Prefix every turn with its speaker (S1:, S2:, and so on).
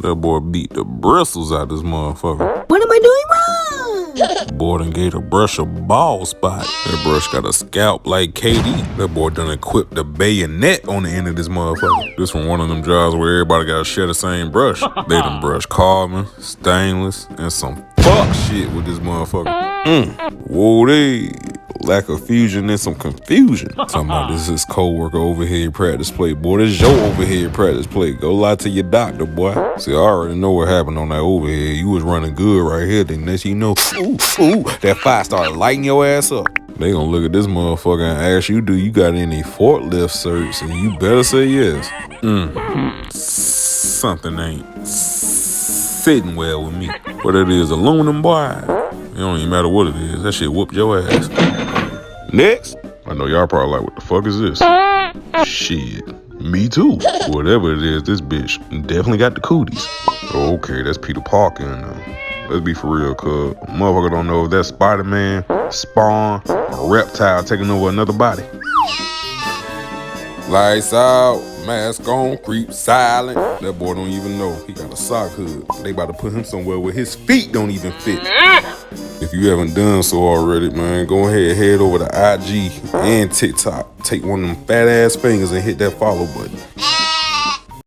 S1: That boy beat the bristles out this motherfucker.
S2: What am I doing wrong?
S1: Boy done gave the brush a bald spot. That brush got a scalp like KD. That boy done equipped a bayonet on the end of this motherfucker. This from one of them jobs where everybody gotta share the same brush. They done brush carbon, stainless, and some fuck shit with this motherfucker. Whoa, they lack of fusion and some confusion. Talking about this is co-worker overhead practice plate. Boy, this is your overhead practice plate. Go lie to your doctor, boy. See, I already know what happened on that overhead. You was running good right here. Then next you know, that fire started lighting your ass up. They gonna look at this motherfucker and ask you, do you got any forklift certs? And you better say yes. Something ain't sitting well with me. What it is, aluminum, boy. It don't even matter what it is. That shit whooped your ass. Next. I know y'all probably like, what the fuck is this? Shit. Me too. Whatever it is, this bitch definitely got the cooties. Okay, that's Peter Parker in there. Let's be for real, cuz. Motherfucker don't know if that's Spider-Man, Spawn, or Reptile taking over another body. Lights out, mask on, creep silent. That boy don't even know he got a sock hood. They about to put him somewhere where his feet don't even fit. If you haven't done so already, man, go ahead, head over to IG and TikTok. Take one of them fat ass fingers and hit that follow button.